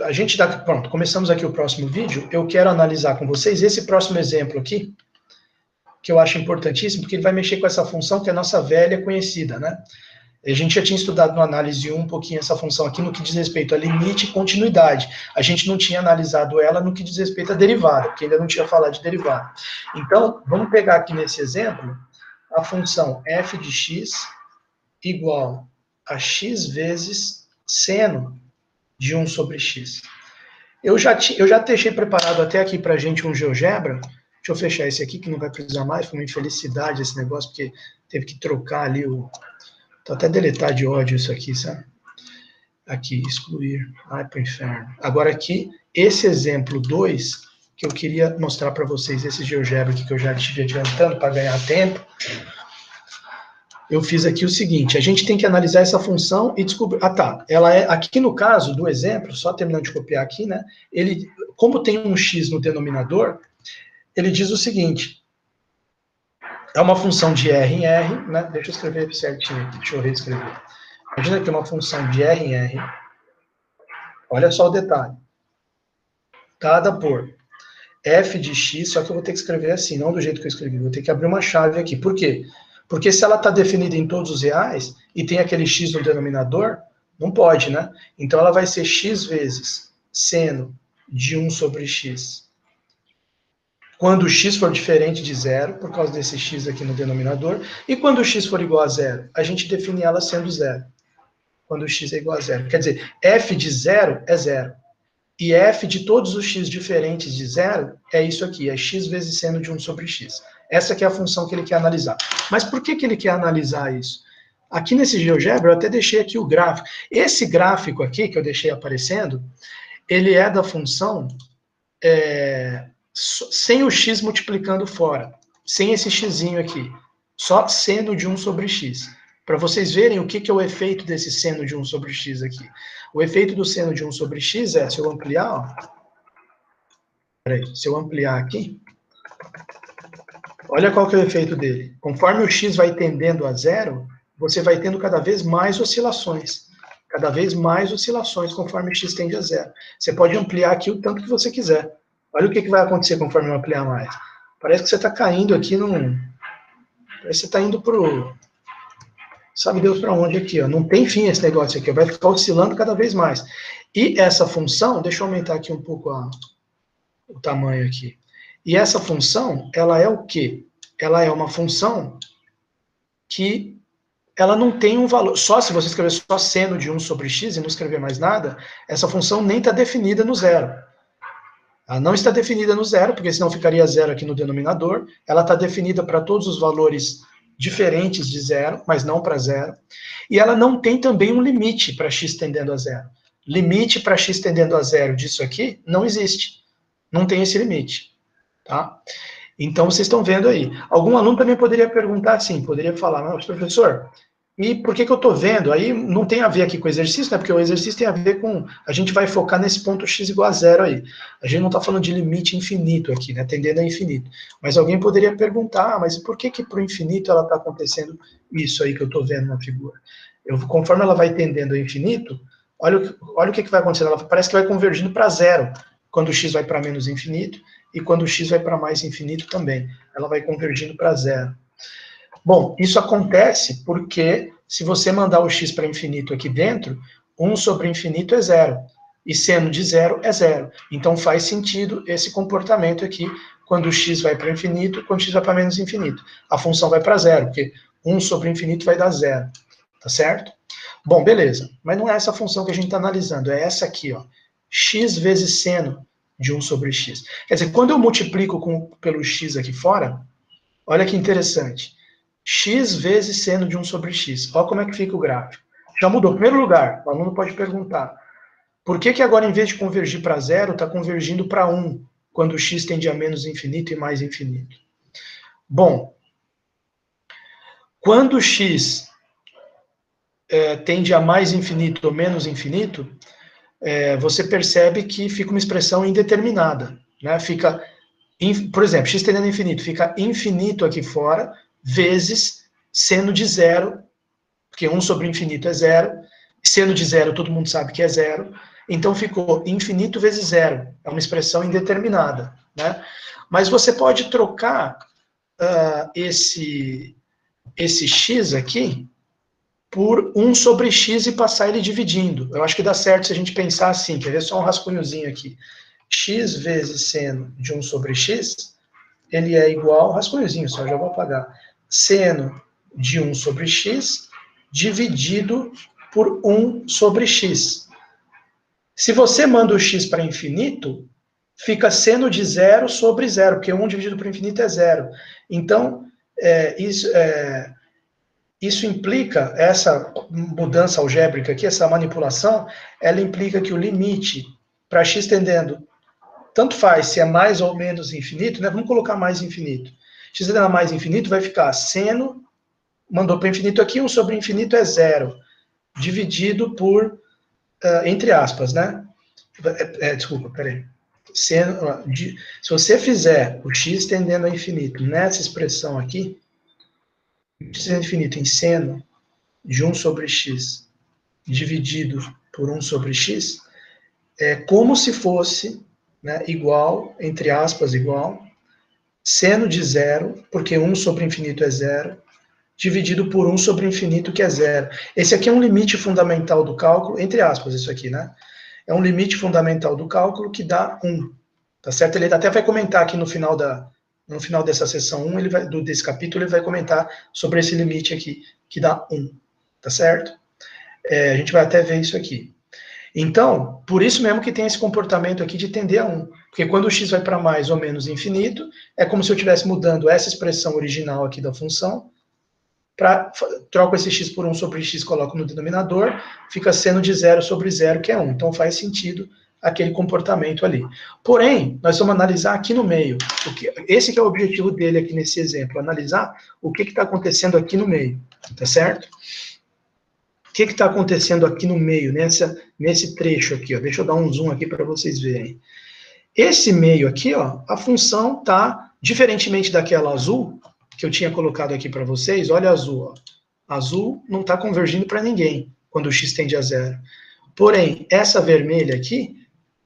a gente dá, pronto, começamos aqui o próximo vídeo, eu quero analisar com vocês esse próximo exemplo aqui, que eu acho importantíssimo, porque ele vai mexer com essa função que é a nossa velha conhecida, né? A gente já tinha estudado no análise 1 um pouquinho essa função aqui no que diz respeito a limite e continuidade. A gente não tinha analisado ela no que diz respeito à derivada, porque ainda não tinha falado de derivada. Então, vamos pegar aqui nesse exemplo a função f de x igual a x vezes seno de 1 sobre x. Eu já deixei preparado até aqui para a gente um GeoGebra. Deixa eu fechar esse aqui, que não vai precisar mais. Foi uma infelicidade esse negócio, porque teve que trocar ali o... Tô até deletar de ódio isso aqui, sabe? Aqui, excluir. Ai, pro inferno. Agora aqui, esse exemplo 2, que eu queria mostrar para vocês, esse GeoGebra aqui que eu já estive adiantando para ganhar tempo. Eu fiz aqui o seguinte, a gente tem que analisar essa função e descobrir... Ah, tá. Ela é, aqui no caso do exemplo, só terminando de copiar aqui, né? Ele, como tem um x no denominador, ele diz o seguinte... É uma função de R em R, né? Deixa eu escrever certinho aqui, deixa eu reescrever. Imagina que é uma função de R em R. Olha só o detalhe. Dada por f de x, só que eu vou ter que escrever assim, não do jeito que eu escrevi. Vou ter que abrir uma chave aqui. Por quê? Porque se ela está definida em todos os reais e tem aquele x no denominador, não pode, né? Então ela vai ser x vezes seno de 1 sobre x. Quando o x for diferente de zero, por causa desse x aqui no denominador, e quando o x for igual a zero, a gente define ela sendo zero. Quando o x é igual a zero. Quer dizer, f de zero é zero. E f de todos os x diferentes de zero é isso aqui, é x vezes seno de 1 sobre x. Essa aqui é a função que ele quer analisar. Mas por que ele quer analisar isso? Aqui nesse GeoGebra, eu até deixei aqui o gráfico. Esse gráfico aqui, que eu deixei aparecendo, ele é da função sem o x multiplicando fora, sem esse xzinho aqui, só seno de 1 sobre x. Para vocês verem o que é o efeito desse seno de 1 sobre x aqui. O efeito do seno de 1 sobre x é, se eu ampliar, ó, peraí, se eu ampliar aqui, olha qual que é o efeito dele. Conforme o x vai tendendo a zero, você vai tendo cada vez mais oscilações. Cada vez mais oscilações conforme o x tende a zero. Você pode ampliar aqui o tanto que você quiser. Olha o que vai acontecer conforme eu ampliar mais. Parece que você está caindo aqui num... Parece que você está indo pro... Sabe Deus para onde aqui, ó. Não tem fim esse negócio aqui, ó. Vai ficar oscilando cada vez mais. E essa função, deixa eu aumentar aqui um pouco o tamanho aqui. E essa função, ela é o quê? Ela é uma função que ela não tem um valor. Só se você escrever só seno de 1 sobre x e não escrever mais nada, essa função nem está definida no zero. Ela não está definida no zero, porque senão ficaria zero aqui no denominador. Ela está definida para todos os valores diferentes de zero, mas não para zero. E ela não tem também um limite para x tendendo a zero. Limite para x tendendo a zero disso aqui não existe. Não tem esse limite. Tá? Então, vocês estão vendo aí. Algum aluno também poderia perguntar assim, poderia falar, mas professor, e por que eu estou vendo? Aí não tem a ver aqui com o exercício, né? Porque o exercício tem a ver com... A gente vai focar nesse ponto x igual a zero aí. A gente não está falando de limite infinito aqui, né? Tendendo a infinito. Mas alguém poderia perguntar, mas por que para o infinito ela está acontecendo isso aí que eu estou vendo na figura? Conforme ela vai tendendo a infinito, olha o que vai acontecendo. Ela parece que vai convergindo para zero, quando o x vai para menos infinito, e quando o x vai para mais infinito também. Ela vai convergindo para zero. Bom, isso acontece porque se você mandar o x para infinito aqui dentro, 1 sobre infinito é zero. E seno de zero é zero. Então faz sentido esse comportamento aqui, quando o x vai para infinito, quando o x vai para menos infinito. A função vai para zero, porque 1 sobre infinito vai dar zero. Tá certo? Bom, beleza. Mas não é essa função que a gente está analisando, é essa aqui, ó. X vezes seno de 1 sobre x. Quer dizer, quando eu multiplico pelo x aqui fora, olha que interessante. X vezes seno de 1 sobre x. Olha como é que fica o gráfico. Já mudou. Em primeiro lugar, o aluno pode perguntar, por que agora, em vez de convergir para zero, está convergindo para 1, quando o x tende a menos infinito e mais infinito? Bom, quando o x tende a mais infinito ou menos infinito, você percebe que fica uma expressão indeterminada. Né? Fica, por exemplo, x tendendo a infinito, fica infinito aqui fora, vezes seno de zero, porque 1 sobre infinito é zero, seno de zero todo mundo sabe que é zero, Então ficou infinito vezes zero. É uma expressão indeterminada, né? Mas você pode trocar esse x aqui por 1 sobre x e passar ele dividindo. Eu acho que dá certo se a gente pensar assim. Quer ver só um rascunhozinho aqui? X vezes seno de 1 sobre x, ele é igual, rascunhozinho só, já vou apagar, seno de 1 sobre x dividido por 1 sobre x. Se você manda o x para infinito, fica seno de zero sobre zero, porque 1 dividido por infinito é zero. Então, isso implica, essa mudança algébrica aqui, essa manipulação, ela implica que o limite para x tendendo, tanto faz se é mais ou menos infinito, né? Vamos colocar mais infinito. X tendendo a mais infinito vai ficar seno, mandou para infinito aqui, 1 sobre infinito é zero, dividido por, entre aspas, né? Desculpa, peraí. Se você fizer o x tendendo a infinito nessa expressão aqui, x tendendo a infinito em seno de 1 sobre x dividido por 1 sobre x, é como se fosse, né, igual, entre aspas, igual, seno de zero, porque 1 sobre infinito é zero, dividido por 1 sobre infinito, que é zero. Esse aqui é um limite fundamental do cálculo, entre aspas, isso aqui, né? É um limite fundamental do cálculo que dá 1. Tá certo? Ele até vai comentar aqui no final dessa sessão 1, desse capítulo, ele vai comentar sobre esse limite aqui, que dá 1. Tá certo? A gente vai até ver isso aqui. Então, por isso mesmo que tem esse comportamento aqui de tender a 1. Porque quando o x vai para mais ou menos infinito, é como se eu estivesse mudando essa expressão original aqui da função, troco esse x por 1 sobre x, coloco no denominador, fica seno de 0 sobre 0, que é 1. Então faz sentido aquele comportamento ali. Porém, nós vamos analisar aqui no meio. Esse que é o objetivo dele aqui nesse exemplo, analisar o que está acontecendo aqui no meio, tá certo? O que está acontecendo aqui no meio, nesse trecho aqui, ó. Deixa eu dar um zoom aqui para vocês verem. Esse meio aqui, ó, a função está, diferentemente daquela azul, que eu tinha colocado aqui para vocês, olha a azul, ó. Azul não está convergindo para ninguém, quando o x tende a zero. Porém, essa vermelha aqui,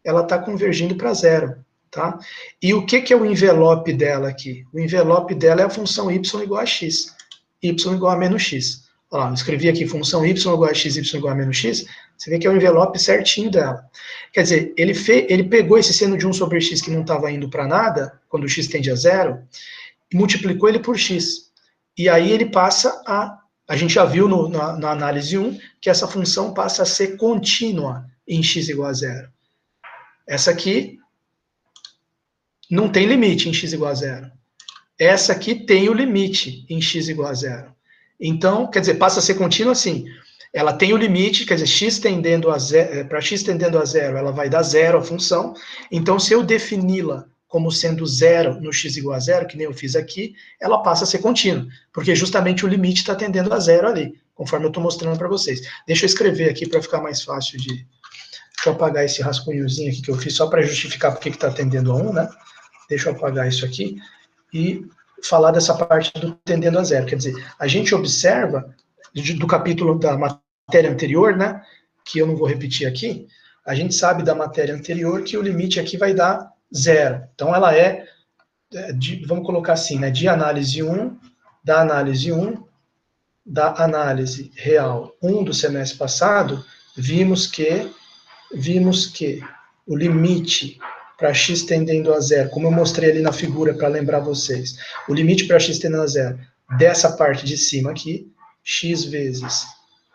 ela está convergindo para zero, tá? E o que é o envelope dela aqui? O envelope dela é a função y igual a x, y igual a menos x. Ó, eu escrevi aqui função y igual a x, y igual a menos x, você vê que é o envelope certinho dela. Quer dizer, ele pegou esse seno de 1 sobre x que não estava indo para nada, quando o x tende a zero, e multiplicou ele por x. E aí ele passa a gente já viu na análise 1, que essa função passa a ser contínua em x igual a zero. Essa aqui não tem limite em x igual a zero. Essa aqui tem o limite em x igual a zero. Então, quer dizer, passa a ser contínua assim. Ela tem o limite, quer dizer, x tendendo a zero, para x tendendo a zero, ela vai dar zero a função. Então, se eu defini-la como sendo zero no x igual a zero, que nem eu fiz aqui, ela passa a ser contínua, porque justamente o limite está tendendo a zero ali, conforme eu estou mostrando para vocês. Deixa eu escrever aqui para ficar mais fácil de... Deixa eu apagar esse rascunhozinho aqui que eu fiz, só para justificar porque está tendendo a 1, né? Deixa eu apagar isso aqui e falar dessa parte do tendendo a zero. Quer dizer, a gente observa, do capítulo da matéria anterior, né, que eu não vou repetir aqui, a gente sabe da matéria anterior que o limite aqui vai dar zero. Então, ela vamos colocar assim, né, de análise 1, da análise 1, da análise real 1 do semestre passado, vimos que o limite para x tendendo a zero, como eu mostrei ali na figura para lembrar vocês, o limite para x tendendo a zero dessa parte de cima aqui, x vezes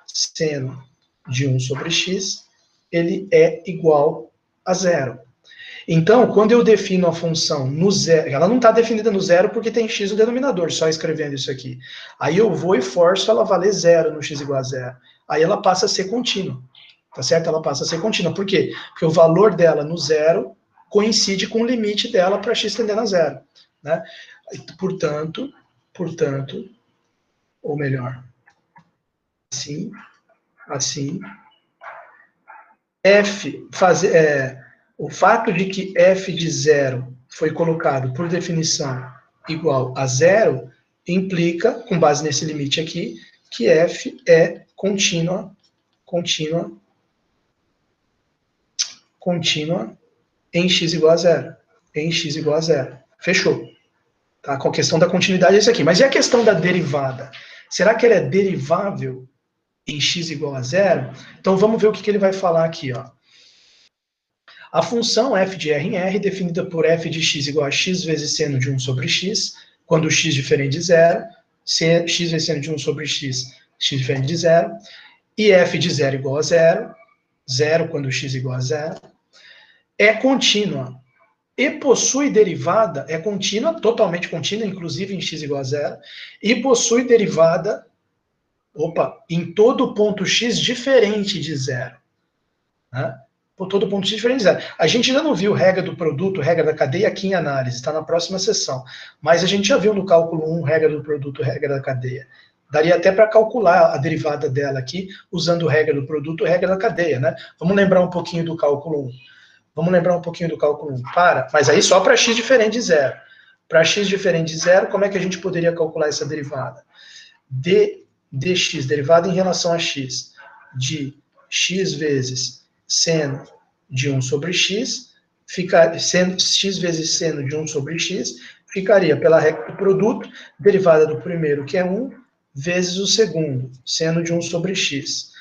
seno de 1 sobre x, ele é igual a zero. Então, quando eu defino a função no zero, ela não está definida no zero porque tem x no denominador, só escrevendo isso aqui. Aí eu vou e forço ela valer zero no x igual a zero. Aí ela passa a ser contínua. Tá certo? Ela passa a ser contínua. Por quê? Porque o valor dela no zero coincide com o limite dela para x tendendo a zero. Né? Portanto, ou melhor, assim, o fato de que f de zero foi colocado, por definição, igual a zero, implica, com base nesse limite aqui, que f é contínua contínua em x igual a zero. Em x igual a zero. Fechou. Tá? Com a questão da continuidade é isso aqui. Mas e a questão da derivada? Será que ela é derivável em x igual a zero? Então vamos ver o que ele vai falar aqui. Ó. A função f de r em r, definida por f de x igual a x vezes seno de 1 sobre x, quando x diferente de zero, x vezes seno de 1 sobre x, x diferente de zero, e f de zero igual a zero, zero quando x igual a zero, é contínua e possui derivada, é contínua, totalmente contínua, inclusive em x igual a zero, e possui derivada, em todo ponto x diferente de zero. Né? Por todo ponto x diferente de zero. A gente ainda não viu regra do produto, regra da cadeia aqui em análise, está na próxima sessão. Mas a gente já viu no cálculo 1, regra do produto, regra da cadeia. Daria até para calcular a derivada dela aqui, usando regra do produto, regra da cadeia, né? Vamos lembrar um pouquinho do cálculo 1. Mas aí só para x diferente de zero. Para x diferente de zero, como é que a gente poderia calcular essa derivada? Dx, derivada em relação a x, de x vezes seno de 1 sobre x, x vezes seno de 1 sobre x, ficaria pela regra do produto, derivada do primeiro, que é 1, vezes o segundo, seno de 1 sobre x,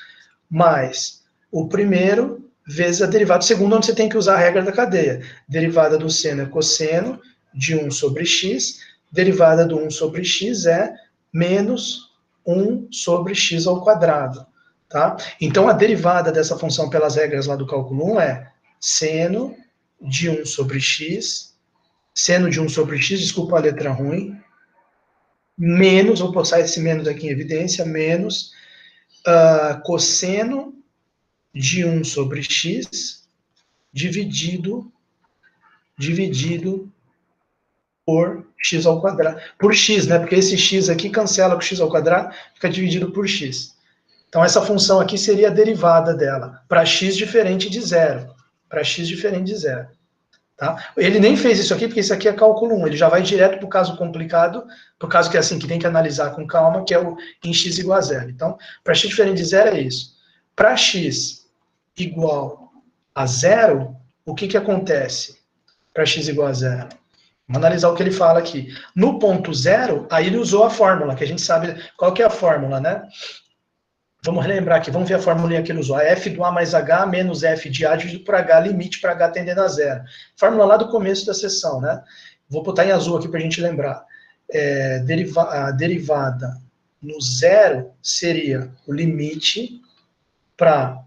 mais o primeiro vezes a derivada do segundo, onde você tem que usar a regra da cadeia. Derivada do seno é cosseno de 1 sobre x, derivada do 1 sobre x é menos 1 sobre x ao quadrado. Tá? Então, a derivada dessa função pelas regras lá do cálculo 1 é seno de 1 sobre x, desculpa a letra ruim, menos, vou postar esse menos aqui em evidência, menos cosseno de 1 sobre x dividido por x ao quadrado. Por x, né? Porque esse x aqui cancela com x ao quadrado, fica dividido por x. Então, essa função aqui seria a derivada dela, para x diferente de zero. Tá? Ele nem fez isso aqui, porque isso aqui é cálculo 1. Ele já vai direto para o caso complicado, para o caso que é assim, que tem que analisar com calma, que é o em x igual a zero. Então, para x diferente de zero é isso. Para x igual a zero, o que acontece para x igual a zero? Vamos analisar o que ele fala aqui. No ponto zero, aí ele usou a fórmula, que a gente sabe qual que é a fórmula, né? Vamos relembrar aqui, vamos ver a fórmula que ele usou. A f do a mais h menos f de a dividido por h, limite para h tendendo a zero. Fórmula lá do começo da sessão, né? Vou botar em azul aqui para a gente lembrar. A derivada no zero seria o limite para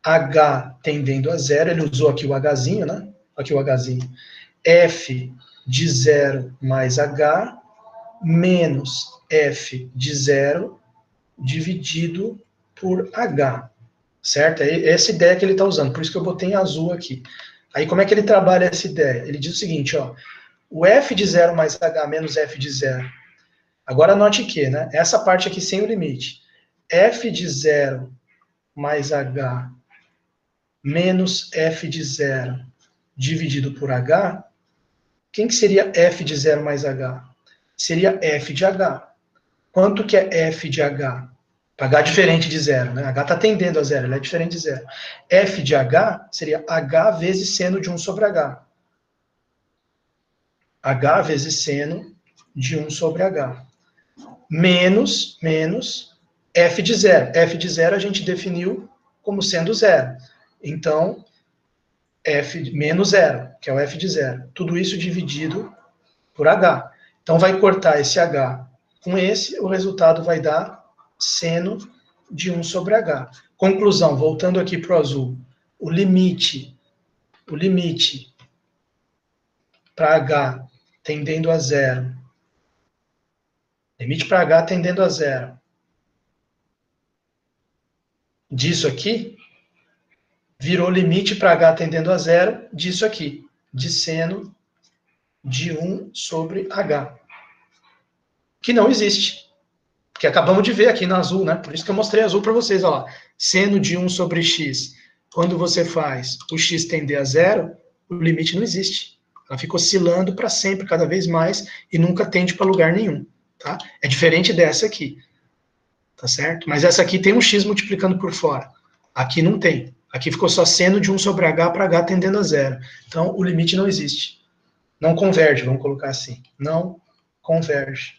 h tendendo a zero, ele usou aqui o hzinho, né? Aqui o hzinho. F de zero mais h menos f de zero dividido por h, certo? É essa ideia que ele está usando, por isso que eu botei em azul aqui. Aí como é que ele trabalha essa ideia? Ele diz o seguinte, ó, o f de zero mais h menos f de zero. Agora anote que, né? Essa parte aqui sem o limite. F de zero mais h menos f de zero dividido por h, quem que seria f de zero mais h? Seria f de h. Quanto que é f de h? H diferente de zero, né? H está tendendo a zero, ele é diferente de zero. F de h seria h vezes seno de 1 sobre h. H vezes seno de 1 sobre h. Menos f de zero. F de zero a gente definiu como sendo zero. Então, f menos zero, que é o f de zero. Tudo isso dividido por h. Então, vai cortar esse h com esse, o resultado vai dar seno de 1 sobre h. Conclusão, voltando aqui para o azul. O limite para h tendendo a zero. Limite para h tendendo a zero. Disso aqui, virou limite para h tendendo a zero disso aqui, de seno de 1 sobre h. Que não existe. Que acabamos de ver aqui no azul, né? Por isso que eu mostrei azul para vocês, ó. Seno de 1 sobre x. Quando você faz o x tender a zero, o limite não existe. Ela fica oscilando para sempre, cada vez mais, e nunca tende para lugar nenhum, tá? É diferente dessa aqui, tá certo? Mas essa aqui tem um x multiplicando por fora. Aqui não tem. Aqui ficou só seno de 1 sobre h para h tendendo a zero. Então, o limite não existe. Não converge, vamos colocar assim. Não converge.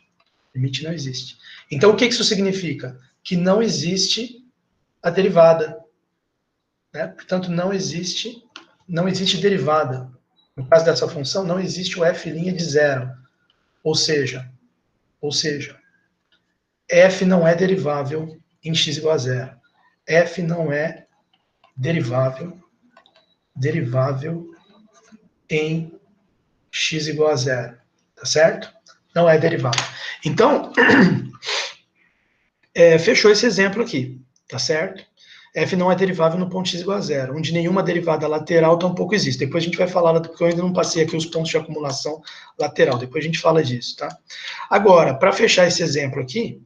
O limite não existe. Então, o que isso significa? Que não existe a derivada. Né? Portanto, não existe derivada. No caso dessa função, não existe o f' de zero. Ou seja, f não é derivável em x igual a zero. F não é derivável em x igual a zero. Tá certo? Não é derivável. Então, fechou esse exemplo aqui. Tá certo? F não é derivável no ponto x igual a zero, onde nenhuma derivada lateral tampouco existe. Depois a gente vai falar, porque eu ainda não passei aqui os pontos de acumulação lateral. Depois a gente fala disso, tá? Agora, para fechar esse exemplo aqui,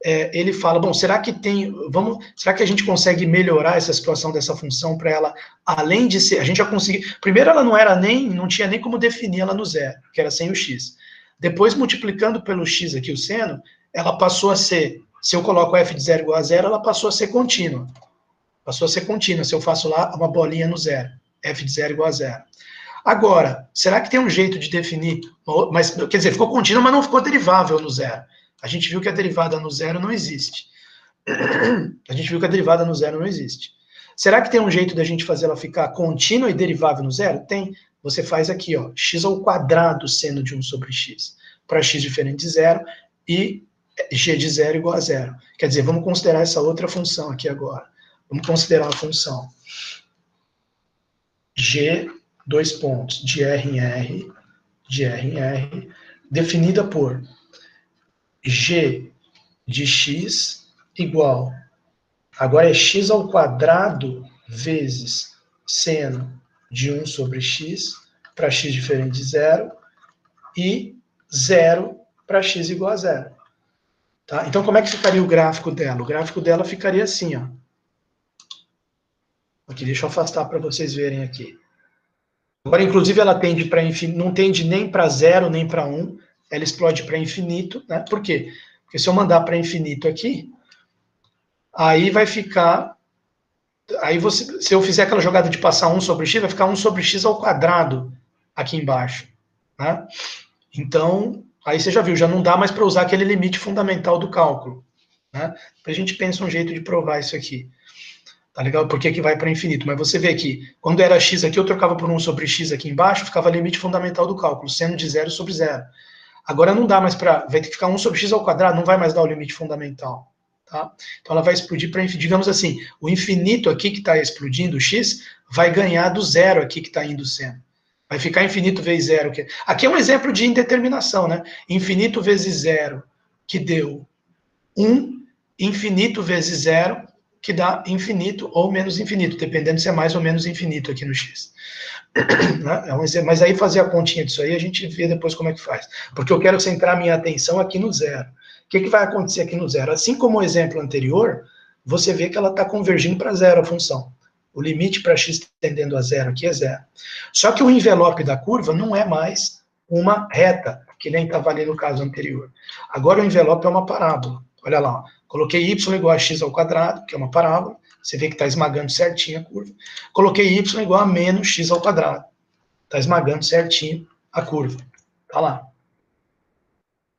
ele fala, bom, será que a gente consegue melhorar essa situação dessa função para ela, além de ser, a gente já conseguiu, primeiro ela não tinha nem como definir ela no zero, que era sem o x. Depois, multiplicando pelo x aqui, o seno, ela passou a ser, se eu coloco f de zero igual a zero, ela passou a ser contínua. Passou a ser contínua, se eu faço lá uma bolinha no zero, f de zero igual a zero. Agora, será que tem um jeito de definir, mas, quer dizer, ficou contínua, mas não ficou derivável no zero. A gente viu que a derivada no zero não existe. Será que tem um jeito da gente fazer ela ficar contínua e derivável no zero? Tem. Você faz aqui, ó, x ao quadrado seno de 1 sobre x, para x diferente de zero, e g de zero igual a zero. Quer dizer, vamos considerar essa outra função aqui agora. Vamos considerar a função g, dois pontos, de R em R, definida por g de x igual, agora é x ao quadrado vezes seno de 1 sobre x para x diferente de zero e 0 para x igual a zero. Tá? Então, como é que ficaria o gráfico dela? O gráfico dela ficaria assim, ó. Aqui, deixa eu afastar para vocês verem aqui. Agora, inclusive, ela tende para infinito, não tende nem para 0 nem para 1, ela explode para infinito, né? Por quê? Porque se eu mandar para infinito aqui, aí vai ficar, se eu fizer aquela jogada de passar 1 sobre x, vai ficar 1 sobre x ao quadrado aqui embaixo, né? Então, aí você já viu, já não dá mais para usar aquele limite fundamental do cálculo, né? A gente pensa um jeito de provar isso aqui. Tá legal? Por que vai para infinito? Mas você vê que quando era x aqui, eu trocava por 1 sobre x aqui embaixo, ficava limite fundamental do cálculo, seno de 0 sobre 0. Agora não dá mais para, vai ter que ficar 1 sobre x ao quadrado, não vai mais dar o limite fundamental. Tá? Então ela vai explodir para infinito. Digamos assim, o infinito aqui que está explodindo, o x, vai ganhar do zero aqui que está indo o seno. Vai ficar infinito vezes zero. Aqui é um exemplo de indeterminação, né? Infinito vezes zero, que deu 1, infinito vezes zero, que dá infinito ou menos infinito, dependendo se é mais ou menos infinito aqui no x. Mas aí fazer a continha disso aí, a gente vê depois como é que faz. Porque eu quero centrar minha atenção aqui no zero. O que vai acontecer aqui no zero? Assim como o exemplo anterior, você vê que ela está convergindo para zero a função. O limite para x tendendo a zero aqui é zero. Só que o envelope da curva não é mais uma reta, que nem estava ali no caso anterior. Agora o envelope é uma parábola. Olha lá, ó. Coloquei y igual a x ao quadrado, que é uma parábola. Você vê que está esmagando certinho a curva. Coloquei y igual a menos x ao quadrado. Está esmagando certinho a curva. Está lá.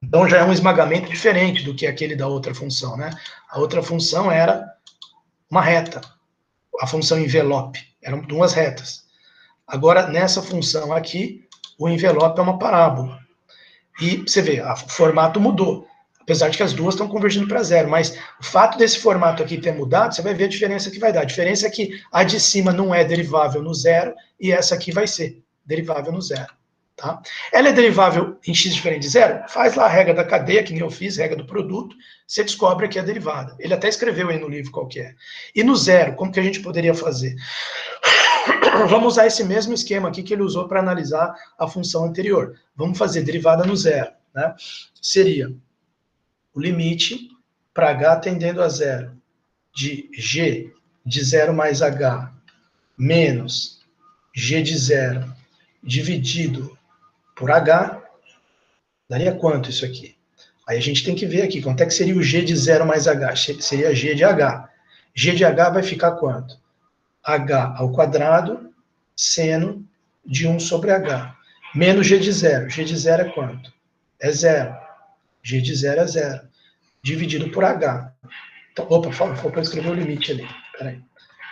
Então já é um esmagamento diferente do que aquele da outra função, né? A outra função era uma reta. A função envelope. Eram duas retas. Agora, nessa função aqui, o envelope é uma parábola. E você vê, o formato mudou. Apesar de que as duas estão convergindo para zero, mas o fato desse formato aqui ter mudado, você vai ver a diferença que vai dar. A diferença é que a de cima não é derivável no zero e essa aqui vai ser derivável no zero. Tá? Ela é derivável em x diferente de zero? Faz lá a regra da cadeia, que nem eu fiz, regra do produto, você descobre que é derivada. Ele até escreveu aí no livro qual que é. E no zero, como que a gente poderia fazer? Vamos usar esse mesmo esquema aqui que ele usou para analisar a função anterior. Vamos fazer derivada no zero. Né? Seria o limite para h tendendo a zero de g de 0 mais h menos g de 0 dividido por h, daria quanto isso aqui? Aí a gente tem que ver aqui, quanto é que seria o g de 0 mais h? Seria g de h. G de h vai ficar quanto? h ao quadrado seno de 1 sobre h, menos g de zero. G de zero é quanto? É zero. G de zero é zero, dividido por h. Então, opa, faltou escrever o limite ali. Peraí.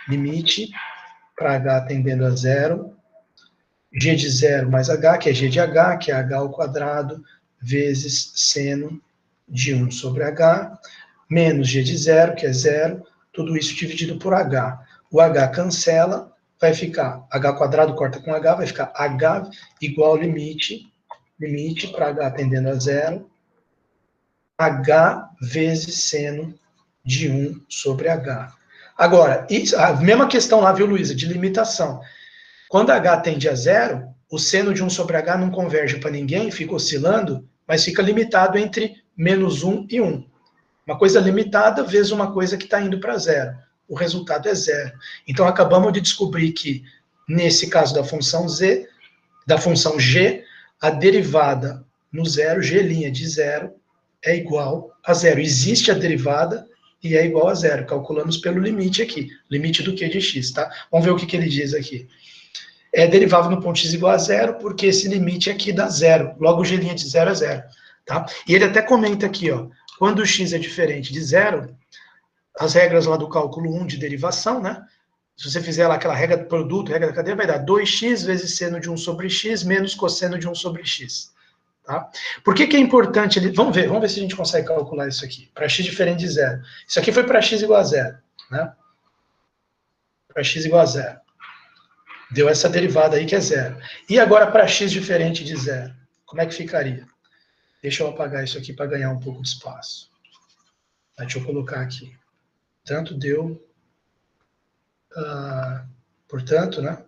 Limite para h tendendo a zero, g de zero mais h, que é g de h, que é h ao quadrado, vezes seno de 1 sobre h, menos g de zero, que é zero, tudo isso dividido por h. O h cancela, vai ficar h quadrado corta com h, vai ficar h igual ao limite para h tendendo a zero, h vezes seno de 1 sobre h. Agora, a mesma questão lá, viu, Luísa, de limitação. Quando h tende a zero, o seno de 1 sobre h não converge para ninguém, fica oscilando, mas fica limitado entre menos 1 e 1. Uma coisa limitada vezes uma coisa que está indo para zero. O resultado é zero. Então, acabamos de descobrir que, nesse caso da função z, da função g, a derivada no zero, g' de zero, é igual a zero. Existe a derivada e é igual a zero. Calculamos pelo limite aqui. Limite do que de x, tá? Vamos ver o que ele diz aqui. É derivável no ponto x igual a zero, porque esse limite aqui dá zero. Logo, o g' de zero é zero. Tá? E ele até comenta aqui, ó, quando o x é diferente de zero, as regras lá do cálculo 1 de derivação, né? Se você fizer lá aquela regra do produto, regra da cadeia, vai dar 2x vezes seno de 1 sobre x menos cosseno de 1 sobre x. Tá? Por que é importante? Vamos ver se a gente consegue calcular isso aqui. Para x diferente de zero. Isso aqui foi para x igual a zero. Né? Para x igual a zero. Deu essa derivada aí que é zero. E agora para x diferente de zero? Como é que ficaria? Deixa eu apagar isso aqui para ganhar um pouco de espaço. Deixa eu colocar aqui. Tanto deu... portanto, né?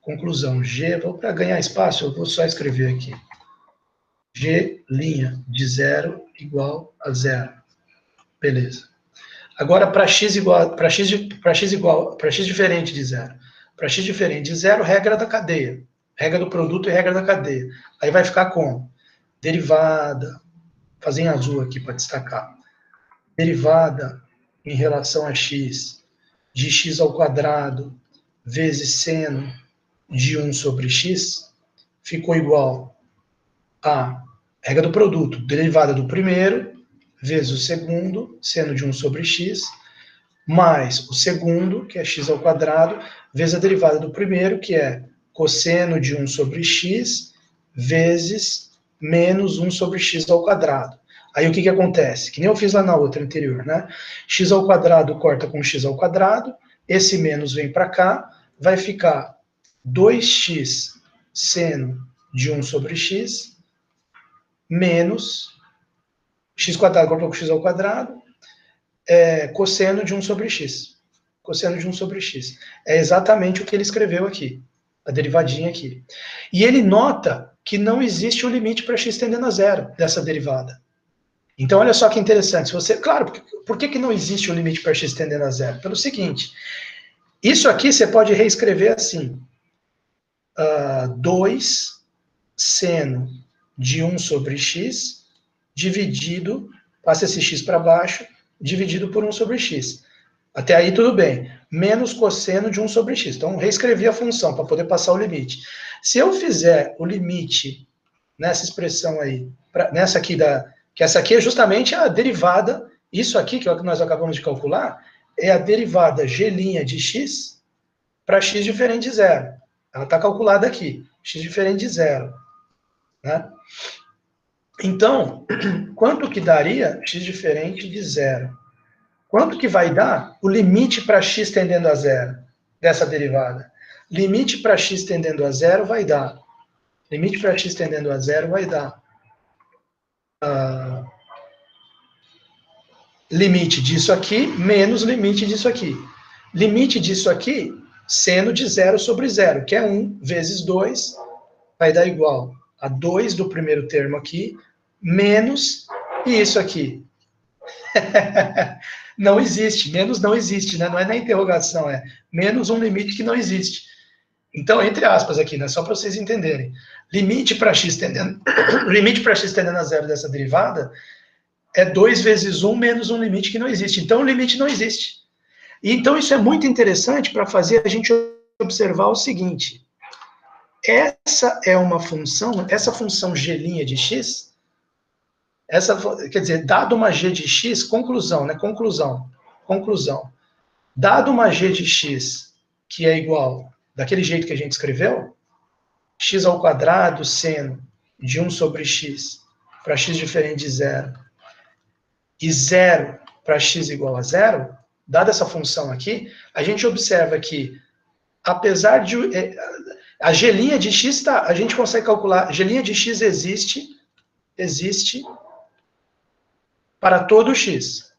Conclusão, G, para ganhar espaço, eu vou só escrever aqui. G' de zero igual a zero. Beleza. Agora, para x diferente de zero. Para x diferente de zero, regra da cadeia. Regra do produto e regra da cadeia. Aí vai ficar como? Derivada. Fazer em azul aqui para destacar. Derivada em relação a x de x ao quadrado vezes seno de 1 sobre x ficou igual a regra do produto, derivada do primeiro vezes o segundo, seno de 1 sobre x, mais o segundo, que é x ao quadrado, vezes a derivada do primeiro, que é cosseno de 1 sobre x, vezes menos 1 sobre x ao quadrado. Aí o que acontece? Que nem eu fiz lá na outra anterior, né? X ao quadrado corta com x ao quadrado, esse menos vem para cá, vai ficar 2x seno de 1 sobre x, menos x quadrado corta com x ao quadrado, cosseno de 1 sobre x. Cosseno de 1 sobre x. É exatamente o que ele escreveu aqui, a derivadinha aqui. E ele nota que não existe um limite para x tendendo a zero dessa derivada. Então, olha só que interessante. Se você, claro, por que não existe um limite para x tendendo a zero? Pelo seguinte, isso aqui você pode reescrever assim. 2 seno de 1 sobre x, dividido, passa esse x para baixo, dividido por 1 sobre x. Até aí tudo bem. Menos cosseno de 1 sobre x. Então, reescrevi a função para poder passar o limite. Se eu fizer o limite nessa expressão aí, nessa aqui que essa aqui é justamente a derivada, isso aqui que nós acabamos de calcular, é a derivada g' de x para x diferente de zero. Ela está calculada aqui, x diferente de zero. Né? Então, quanto que daria x diferente de zero? Quanto que vai dar o limite para x tendendo a zero dessa derivada? Limite para x tendendo a zero vai dar. Limite para x tendendo a zero vai dar. Limite disso aqui menos limite disso aqui. Limite disso aqui, seno de 0 sobre 0, que é 1 vezes 2, vai dar igual a 2 do primeiro termo aqui, menos isso aqui. Não existe, menos não existe, né? Não é na interrogação, é menos um limite que não existe. Então, entre aspas aqui, né? Só para vocês entenderem. Limite para x tendendo a zero dessa derivada é 2 vezes 1 menos um limite que não existe. Então, o limite não existe. E, então, isso é muito interessante para fazer a gente observar o seguinte. Essa é uma função, essa função g' de x, quer dizer, dado uma g de x, conclusão, né? Conclusão. Dado uma g de x que é igual, daquele jeito que a gente escreveu, x ao quadrado seno de 1 sobre x para x diferente de zero, e 0 para x igual a zero, dada essa função aqui, a gente observa que, apesar de... a g' de x, a gente consegue calcular, g' de x existe para todo x.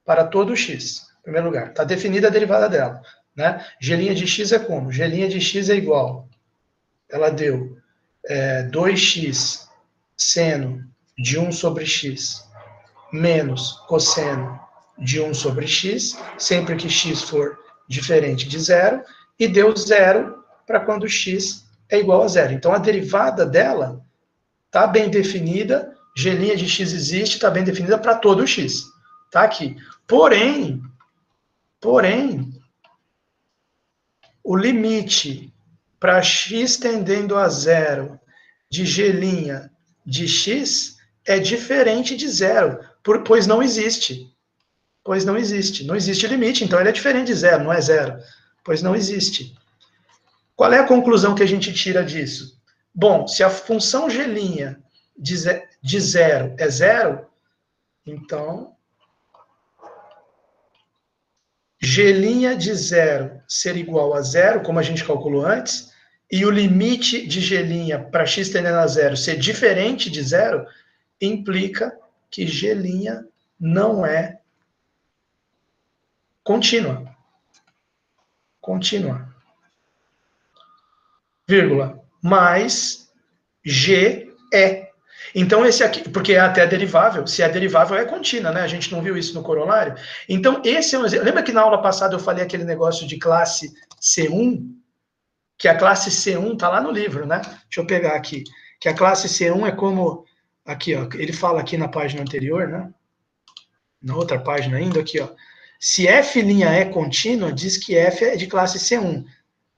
Para todo x, em primeiro lugar. Está definida a derivada dela. Né? G' de x é como? G' de x é igual. Ela deu 2x seno de 1 sobre x menos cosseno de 1 sobre x, sempre que x for diferente de zero, e deu zero para quando x é igual a zero. Então, a derivada dela está bem definida, g' de x existe, está bem definida para todo x. Está aqui. Porém, o limite para x tendendo a zero de g' de x é diferente de zero, pois não existe. Pois não existe. Não existe limite, então ele é diferente de zero, não é zero. Pois não existe. Qual é a conclusão que a gente tira disso? Bom, se a função g' de zero é zero, então g' de zero ser igual a zero, como a gente calculou antes, e o limite de g' para x tendendo a zero ser diferente de zero, implica que g' não é contínua. Contínua. Vírgula. Mas G é. Então, esse aqui, porque é até derivável, se é derivável é contínua, né? A gente não viu isso no corolário. Então, esse é um exemplo. Lembra que na aula passada eu falei aquele negócio de classe C1? Que a classe C1 tá lá no livro, né? Deixa eu pegar aqui. Que a classe C1 é como. Aqui, ó. Ele fala aqui na página anterior, né? Na outra página ainda, aqui, ó. Se F' é contínua, diz que F é de classe C1.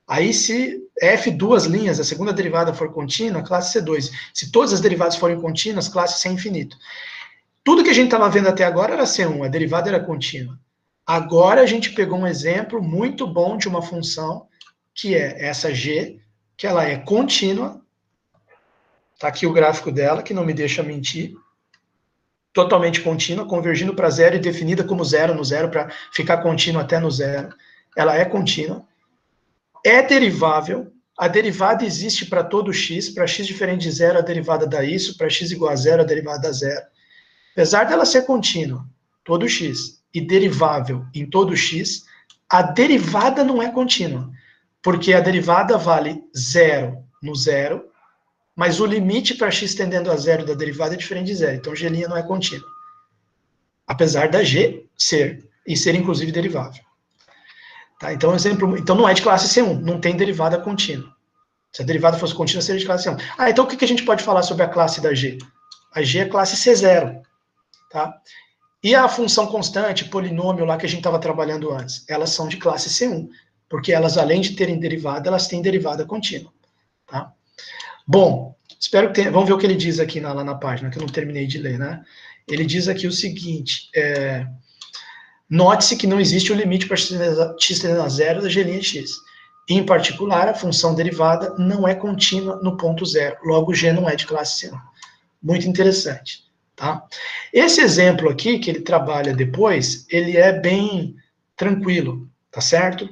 Aí, se F duas linhas, a segunda derivada for contínua, classe C2. Se todas as derivadas forem contínuas, classe C infinito. Tudo que a gente estava vendo até agora era C1, a derivada era contínua. Agora a gente pegou um exemplo muito bom de uma função, que é essa G, que ela é contínua. Está aqui o gráfico dela, que não me deixa mentir. Totalmente contínua, convergindo para zero e definida como zero no zero, para ficar contínua até no zero. Ela é contínua. É derivável, a derivada existe para todo x, para x diferente de zero, a derivada dá isso, para x igual a zero, a derivada dá zero. Apesar dela ser contínua, todo x, e derivável em todo x, a derivada não é contínua, porque a derivada vale zero no zero, mas o limite para x tendendo a zero da derivada é diferente de zero, então g' não é contínua. Apesar da g ser, e ser inclusive derivável. Tá, então, exemplo, então não é de classe C1, não tem derivada contínua. Se a derivada fosse contínua, seria de classe C1. Então o que a gente pode falar sobre a classe da G? A G é classe C0. Tá? E a função constante, polinômio lá que a gente estava trabalhando antes, elas são de classe C1, porque elas, além de terem derivada, elas têm derivada contínua. Tá? Bom, espero que tenha... Vamos ver o que ele diz aqui lá na página, que eu não terminei de ler, né? Ele diz aqui o seguinte... Note-se que não existe um limite para x tendendo a zero da g' de x. Em particular, a função derivada não é contínua no ponto zero. Logo, g não é de classe C1. Muito interessante. Tá? Esse exemplo aqui, que ele trabalha depois, ele é bem tranquilo. Tá certo?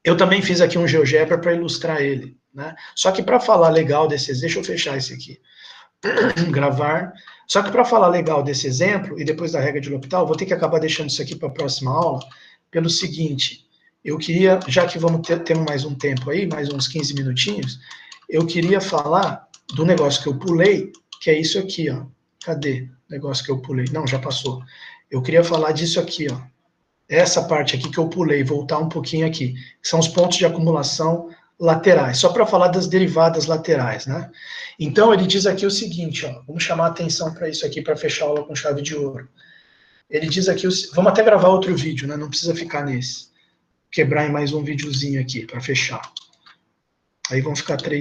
Eu também fiz aqui um GeoGebra para ilustrar ele. Né? Só que para falar legal desse exemplo, deixa eu fechar esse aqui. Gravar. Só que para falar legal desse exemplo, e depois da regra de L'Hopital, vou ter que acabar deixando isso aqui para a próxima aula, pelo seguinte, eu queria, já que vamos ter mais um tempo aí, mais uns 15 minutinhos, eu queria falar do negócio que eu pulei, que é isso aqui, ó. Cadê o negócio que eu pulei? Não, já passou. Eu queria falar disso aqui, ó. Essa parte aqui que eu pulei, voltar um pouquinho aqui, que são os pontos de acumulação laterais, só para falar das derivadas laterais, né? Então, ele diz aqui o seguinte, ó, vamos chamar a atenção para isso aqui, para fechar a aula com chave de ouro. Ele diz aqui, vamos até gravar outro vídeo, né? Não precisa ficar nesse. Quebrar em mais um videozinho aqui, para fechar. Aí vão ficar 3